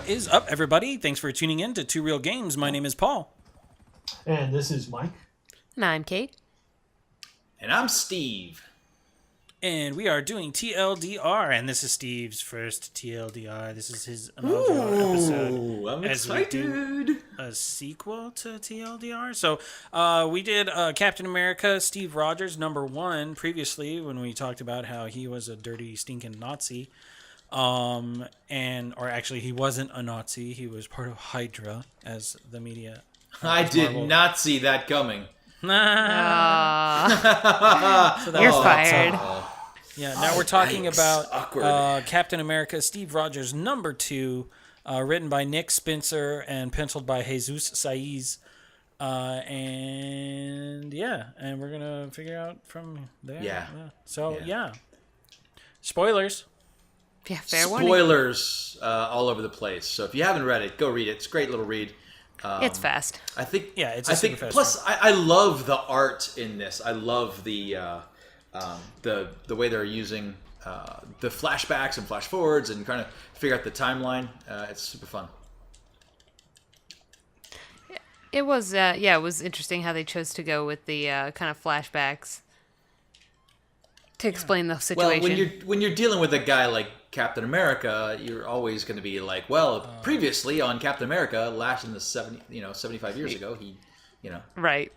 What is up, everybody? Thanks for tuning in to Two Real Games. My name is Paul. And this is Mike. And I'm Kate. And I'm Steve. And we are doing TLDR, and this is Steve's first TLDR. This is his inaugural episode. I'm as excited. We do a sequel to TLDR. So we did Captain America, Steve Rogers, #1 previously when we talked about how he was a dirty, stinking Nazi. Or actually, he wasn't a Nazi. He was part of Hydra, as the media. I did not see that coming. So You're fired. Yeah, now we're talking Yikes. about Awkward. Captain America, Steve Rogers, #2, written by Nick Spencer and penciled by Jesus Saiz. And we're going to figure out from there. Yeah. So, spoilers. Yeah, fair warning. Spoilers all over the place. So if you haven't read it, go read it. It's a great little read. It's fast. I think. Yeah, it's I super think. fast Plus, I love the art in this. I love the way they're using the flashbacks and flash forwards and trying to figure out the timeline. It's super fun. It was, it was interesting how they chose to go with the kind of flashbacks to explain the situation. Well, when you're dealing with a guy like Captain America, you're always going to be like, well, previously on Captain America, last in the 75 years ago, he. Right.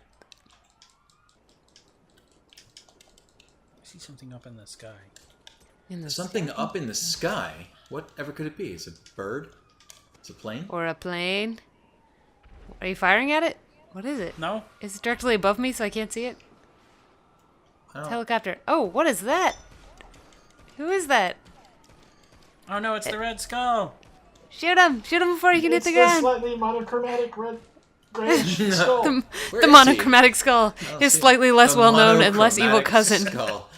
I see something up in the sky. Something up in the sky. Whatever could it be? Is it a bird? Is it a plane? Or a plane. Are you firing at it? What is it? No? Is it directly above me so I can't see it? I It's a don't- helicopter. Oh, what is that? Who is that? Oh, no, it's the Red Skull. Shoot him! Shoot him before you can It's hit the the gun! slightly monochromatic red grayish skull. The Where is monochromatic skull. he? His slightly less The well-known and less evil monochromatic cousin. skull.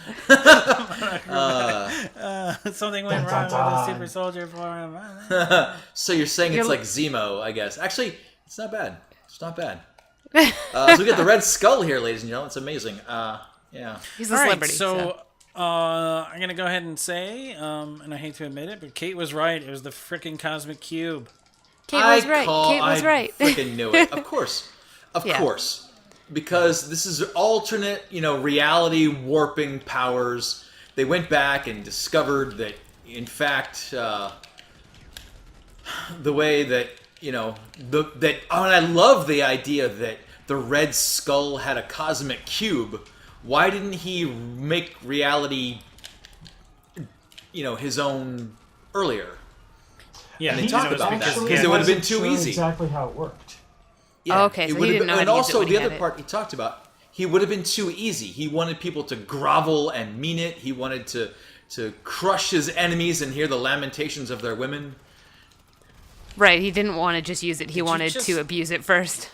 Something went Dun, wrong dun, with the dun. super soldier for him. So you're saying it's You're- like Zemo, I guess. Actually, it's not bad. It's not bad. So we got the Red Skull here, ladies and gentlemen. It's amazing. Yeah. He's a All right, celebrity. so I'm going to go ahead and say, and I hate to admit it, but Kate was right. It was the freaking Cosmic Cube. Kate was right. Kate was right. I freaking knew it. Of course. Of Yeah. course. Because this is alternate, reality warping powers. They went back and discovered that, in fact, the way that, and I love the idea that the Red Skull had a cosmic cube. Why didn't he make reality, his own earlier? Yeah, they you talk know, it's about that, because- because it would've been wasn't too sure easy. Exactly how it worked. Yeah, okay, so it he would've didn't know been, how to and use it also when he the had other it. part he talked about, he would have been too easy. He wanted people to grovel and mean it. He wanted to crush his enemies and hear the lamentations of their women. Right, he didn't want to just use it. He you wanted just- to abuse it first.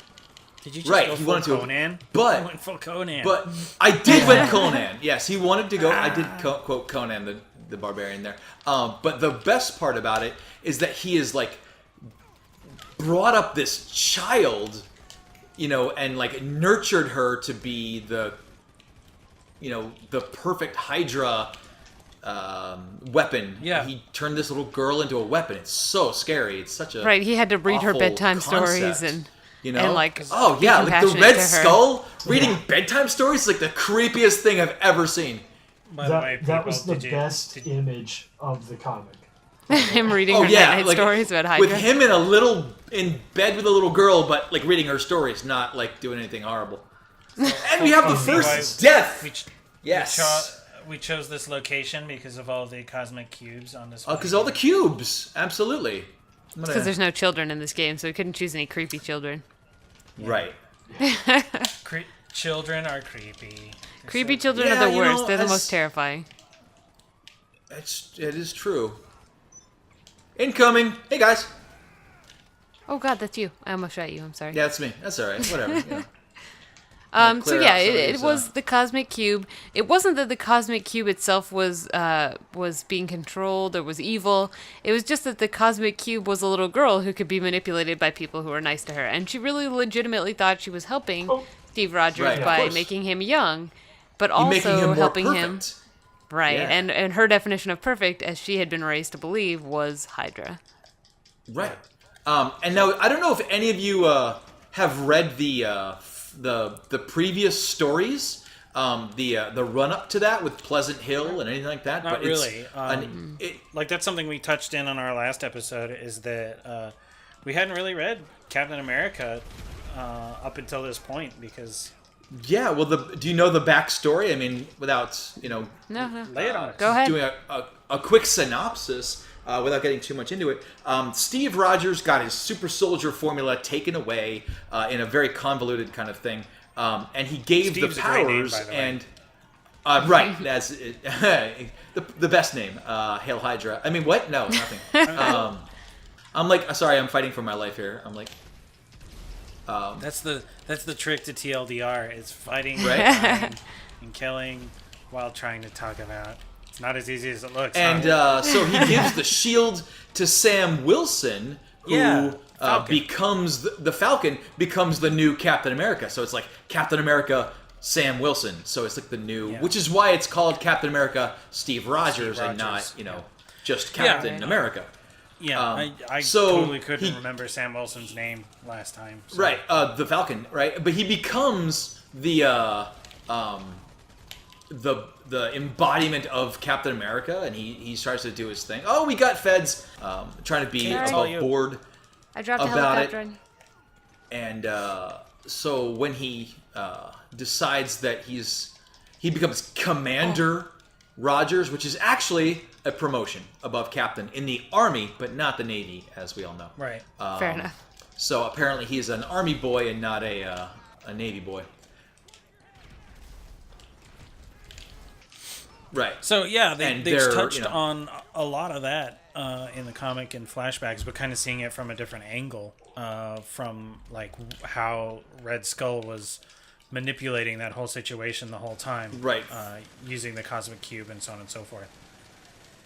Did you just Right, go he full wanted to- Conan? but- I went full Conan. But I did win Conan. Yes, he wanted to go. I did quote Conan the barbarian there. But the best part about it is that he is like brought up this child, and like nurtured her to be the perfect Hydra weapon. Yeah. He turned this little girl into a weapon. It's so scary. It's such a Right, he had to read her awful bedtime stories concept, and like oh be yeah, like the compassionate Red to her. Skull reading bedtime stories is like the creepiest thing I've ever seen. By the way, That people, was the did you- best did- image of the comic. him reading Oh her yeah, night like stories about Hydra. with him in bed with a little girl, but like reading her stories, not like doing anything horrible. And we have the first death. We, ch- Yes, we chose this location because of all the cosmic cubes on this. because all the cubes, absolutely. Because there's no children in this game, so we couldn't choose any creepy children. Right. Children are creepy. They're Creepy so- children Yeah, are the you know, worst. They're the as- most terrifying. It is true. Incoming. Hey guys. Oh god, that's you. I almost shot you. I'm sorry. Yeah, that's me. That's all right. Whatever. Yeah. So clear yeah, out some of it these, was the cosmic cube. It wasn't that the cosmic cube itself was being controlled or was evil. It was just that the cosmic cube was a little girl who could be manipulated by people who were nice to her, and she really legitimately thought she was helping Steve Rogers Right, of by course. making him young, but You're making also him more helping perfect. him. Right, Yeah. and her definition of perfect, as she had been raised to believe, was Hydra. Right. And now I don't know if any of you have read the previous stories, the run up to that with Pleasant Hill and anything like that. Not but really. Like That's something we touched in on our last episode, is that we hadn't really read Captain America up until this point, because yeah. Well, do you know the backstory? I mean, without No. lay it on us. Go ahead. doing a quick synopsis. Without getting too much into it, Steve Rogers got his super soldier formula taken away in a very convoluted kind of thing, and he gave Steve's the a great name, powers by the way. and right, that's the best name, Hail Hydra. I mean, what? No, nothing. I'm like, sorry, I'm fighting for my life here. I'm like, That's the trick to TLDR. It's fighting Right. and killing while trying to talk about. It's not as easy as it looks. and huh? so he gives the shield to Sam Wilson, who Yeah, Falcon. becomes the Falcon, becomes the new Captain America. So it's like Captain America, Sam Wilson. So it's like the new, Yeah. which is why it's called Captain America, Steve Rogers, and Rogers, not just Captain Right. America. Yeah, I so totally couldn't he- remember Sam Wilson's name last time. So. Right, the Falcon, right? But he becomes the embodiment of Captain America, and he starts to do his thing. Oh, we got feds, trying to be Can I above tell you- board. I dropped a About helicopter it. on you. And so when he decides that he becomes Commander Rogers, which is actually a promotion above Captain in the Army, but not the Navy, as we all know. Right. Fair enough. So apparently he's an Army boy and not a Navy boy. Right. So yeah, And they've they're, touched you know- on a lot of that in the comic and flashbacks, but kind of seeing it from a different angle, from like how Red Skull was manipulating that whole situation the whole time, Right. Using the cosmic cube and so on and so forth.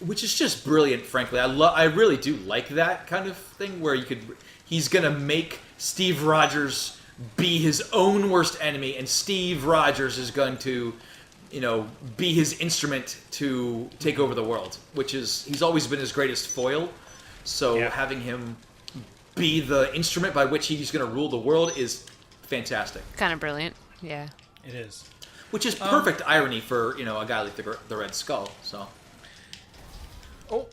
Which is just brilliant, frankly. I really do like that kind of thing where he's gonna make Steve Rogers be his own worst enemy, and Steve Rogers is going to, be his instrument to take over the world. He's always been his greatest foil. So Yeah. having him be the instrument by which he's gonna rule the world is fantastic. Kind of brilliant. Yeah. It is. Which is perfect irony for a guy like the Red Skull. So. Oh,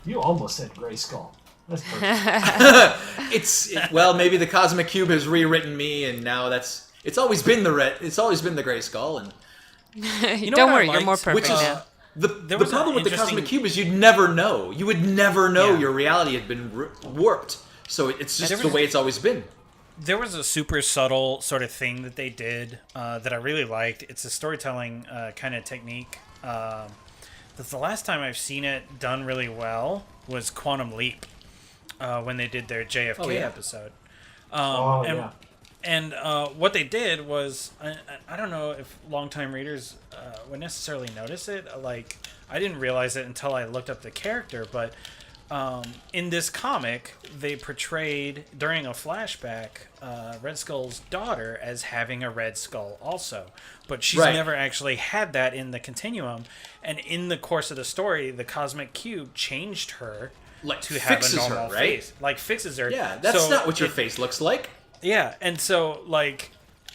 You almost said Gray Skull. That's perfect. Well, maybe the Cosmic Cube has rewritten me, and now it's always been the Gray Skull, and Don't what I worry, you're more liked? perfect which is now. the was problem an with the Cosmic interesting- Cube is you'd never know. You would never know Yeah. your reality had been warped. So it's just There the was- way it's always been. there was a super subtle sort of thing that they did that I really liked. It's a storytelling kind of technique. That's the last time I've seen it done really well was Quantum Leap, when they did their JFK Oh, yeah. episode. Oh, and yeah. and what they did was, I don't know if longtime readers would necessarily notice it. Like, I didn't realize it until I looked up the character, but in this comic, they portrayed, during a flashback, Red Skull's daughter as having a red skull also. But she's Right. never actually had that in the continuum. And in the course of the story, the Cosmic Cube changed her Like, to have a fixes her, normal right? face. Like, fixes her. Yeah, that's So not what your it- face looks like. Yeah, and so, like,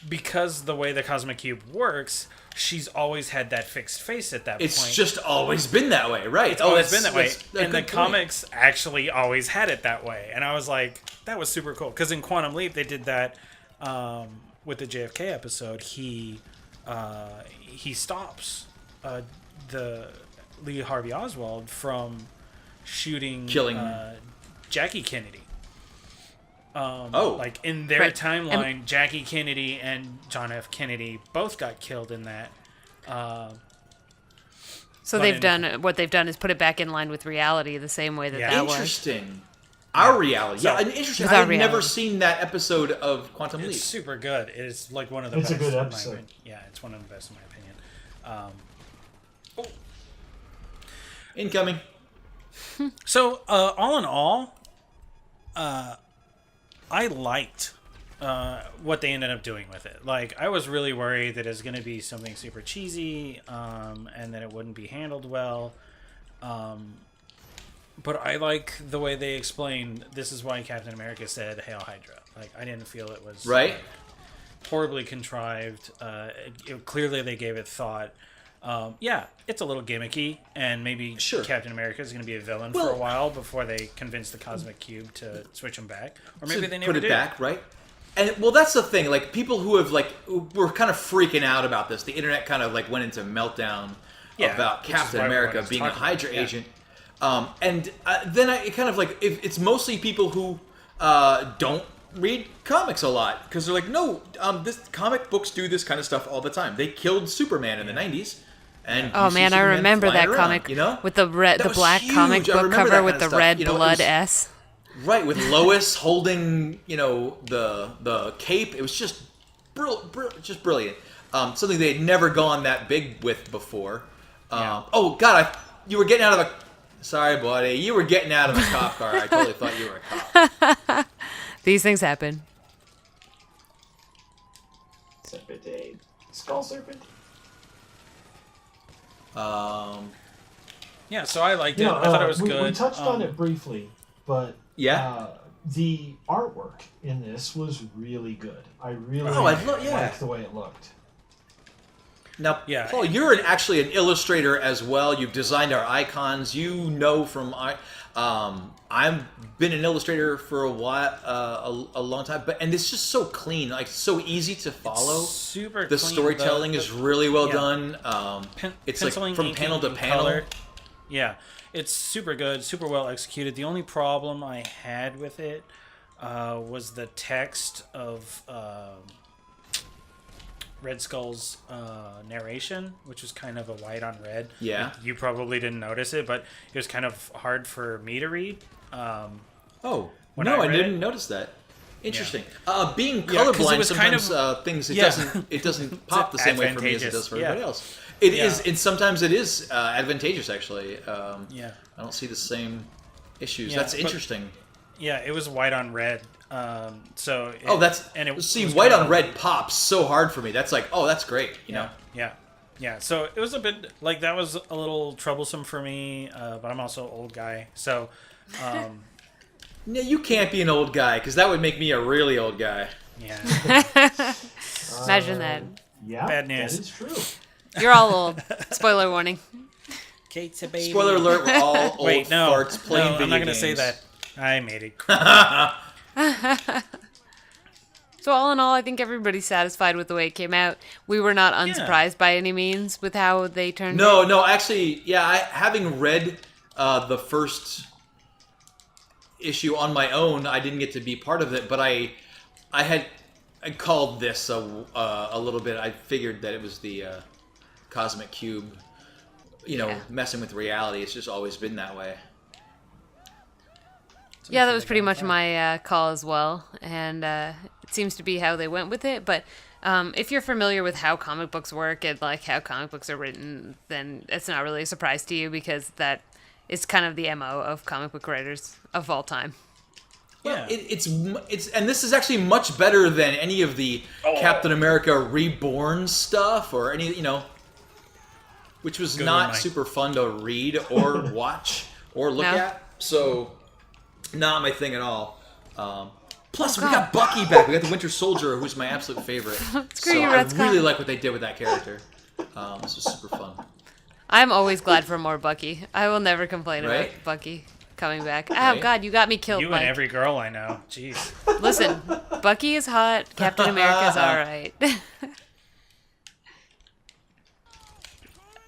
because the way the Cosmic Cube works, she's always had that fixed face at that It's point. just always been that way, right? It's always been that way. that's a And the good point. comics actually always had it that way. And I was like, that was super cool. Because in Quantum Leap, they did that with the JFK episode. He stops the Lee Harvey Oswald from Killing- Jackie Kennedy. Oh. Like, in their Right. timeline, Jackie Kennedy and John F. Kennedy both got killed in that. So But they've in- done what they've done is put it back in line with reality the same way that Yeah. that was. Interesting. Our reality. So- Yeah, and interesting. With our I've never reality. seen that episode of Quantum Leap. It's super good. It's like one of the It's a best. good in my episode. opinion. Yeah, it's one of the best in my opinion. Incoming. So, all in all, I liked what they ended up doing with it. Like, I was really worried that it was going to be something super cheesy, and that it wouldn't be handled well. But I like the way they explained this is why Captain America said "Hail Hydra." Like I didn't feel it was Right. horribly contrived. Clearly, they gave it thought. Yeah, it's a little gimmicky, and maybe Sure. Captain America is going to be a villain Well- for a while before they convince the Cosmic Cube to switch him back, or maybe to they never put it did. back, right? And well, that's the thing. Like people who have were kind of freaking out about this. The internet kind of went into meltdown Yeah, about which is Captain why America everyone's being a talking about Hydra it, yeah. agent. And then it kind of if it's mostly people who don't read comics a lot because they're like, no, this comic books do this kind of stuff all the time. They killed Superman in the '90s. And Oh you see man, I Superman remember flying that around, comic you know? with the That the was black huge. comic I book remember that cover kind with of the stuff. red You know, it blood was- S. Right, with Lois holding, the cape. It was just just brilliant. Something they had never gone that big with before. Yeah. Oh God, you were getting out of a. Sorry, buddy, you were getting out of a cop car. I totally thought you were a cop. These things happen. Serpentine. Skull serpent. Yeah, so I liked it. You know, I thought it was we, good. We touched on it briefly, but Yeah? the artwork in this was really good. I really yeah. liked the way it looked. Now, Yeah. Paul, you're actually an illustrator as well. You've designed our icons. You know from I've been an illustrator for a while, a long time, and it's just so clean, so easy to follow. Super The clean. storytelling is really well yeah. done. It's Penciling, from inking, panel to and panel. color. Yeah, it's super good, super well executed. The only problem I had with it was the text of Red Skull's narration, which was kind of a white on red. Yeah. Like, you probably didn't notice it, but it was kind of hard for me to read. Oh, When no, I I read didn't it- notice that. Interesting. Being 'cause it colorblind, was kind sometimes of- things yeah. it doesn't pop the same way for me as it advantageous, does for yeah. everybody else. It Yeah. is, and sometimes it is advantageous actually. Yeah. I don't see the same issues. Yeah, That's but- interesting. Yeah, it was white on red. So it, Oh, that's and it see, was white kind on of- red pops so hard for me. That's like, oh, that's great. You know. Yeah. So it was a bit like that was a little troublesome for me, but I'm also an old guy, so No, you can't be an old guy because that would make me a really old guy. yeah. Imagine that. Yeah, Bad news. that is true. You're all old. Spoiler warning. Kate's a baby. Spoiler alert: we're all old Wait, no, farts playing no, video I'm not gonna games. say that. I made it. So all in all, I think everybody's satisfied with the way it came out. We were not unsurprised by any means with how they turned No, it. no, actually, yeah. Having read the first issue on my own, I didn't get to be part of it, but I called this a little bit. I figured that it was the cosmic cube, Yeah. messing with reality. It's just always been that way. Yeah, that was pretty much my call as well, and it seems to be how they went with it. But if you're familiar with how comic books work and like how comic books are written, then it's not really a surprise to you because that is kind of the MO of comic book writers of all time. Yeah. It's and this is actually much better than any of the Captain America Reborn stuff or any which was Good not one, Mike. super fun to read or watch or look No. at. So not my thing at all. Plus, we God. got Bucky back. We got the Winter Soldier, who's my absolute favorite. Screw so you, I Red Skull. really like what they did with that character. This was super fun. I'm always glad for more Bucky. I will never complain Right? about Bucky coming back. Oh Right. God, you got me killed, You Mike. and every girl I know. Jeez. Listen, Bucky is hot. Captain America's all right.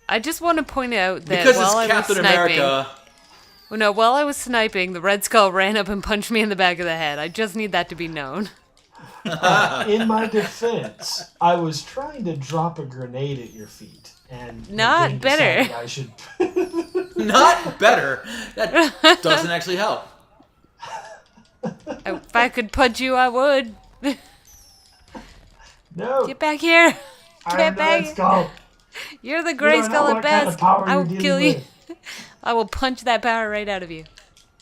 I just want to point out that Because while I it's was Captain sniping, America. well, no, while I was sniping, the Red Skull ran up and punched me in the back of the head. I just need that to be known. In my defense, I was trying to drop a grenade at your feet, and the Not game better. decided I should. Not better. That doesn't actually help. If I could punch you, I would. No, Get back here. I'm Get the back. Red Skull. You're the You Gray don't know Skull at what kind of best. power I you're will kill dealing you. with. I will punch that power right out of you.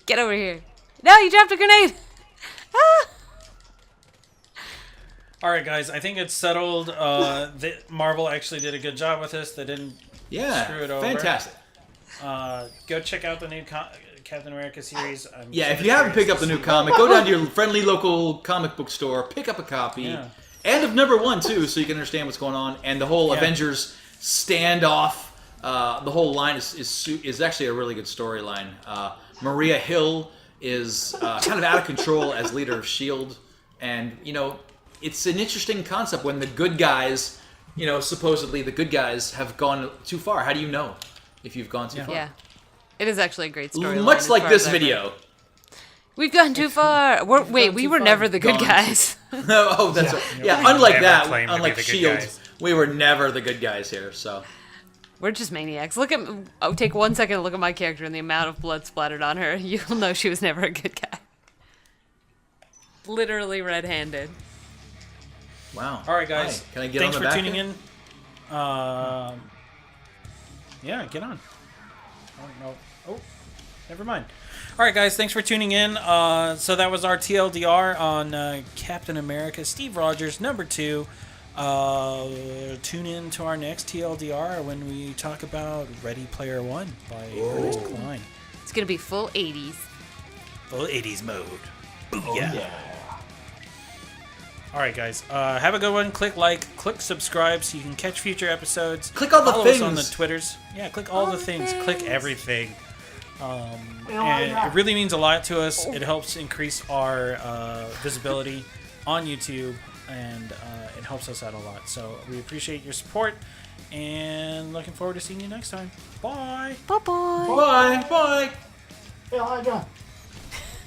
Get over here. No, you dropped a grenade. Ah! All right, guys. I think it's settled. Marvel actually did a good job with this. They didn't Yeah, Screw it over. fantastic. go check out the new Captain America series. Yeah, super if you haven't curious picked up to the new see- comic, go down to your friendly local comic book store, pick up a copy, Yeah. and of number 1 too, so you can understand what's going on. And the whole Yeah. Avengers standoff, the whole line is actually a really good storyline. Maria Hill is kind of out of control as leader of Shield, and it's an interesting concept when the good guys, supposedly the good guys have gone too far. How do you know if you've gone too far? Yeah. It is actually a great story. Much like this video. We've gone too far. We were never the good Gone. guys. Oh, that's right. Yeah, We unlike never that, claimed to be unlike the good Shield, guys. we were never the good guys here. So We're just maniacs. Take 1 second to look at my character and the amount of blood splattered on her. You'll know she was never a good guy. Literally red-handed. wow. All right, guys. Hi. Can I get Thanks on for the back tuning here? in. Yeah, get on. I don't know. Oh, never mind. All right, guys. Thanks for tuning in. So that was our TLDR on Captain America, Steve Rogers, number 2. Tune in to our next TLDR when we talk about Ready Player One by Ernest Cline. It's gonna be full 80s. Full 80s mode. Oh, yeah. All right, guys. Have a good one. Click like, click subscribe so you can catch future episodes. Click all the Follow us on the things. Twitters. Yeah, click all the things. Click everything. Yeah. And it really means a lot to us. It helps increase our visibility on YouTube, and it helps us out a lot. So we appreciate your support, and looking forward to seeing you next time. Bye. Bye-bye. Bye. Bye. Hey, Hydra.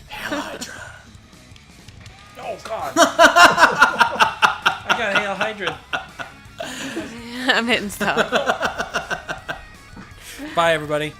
Hail Hydra. Oh God. I got Hail Hydra. I'm hitting stop. Bye, everybody.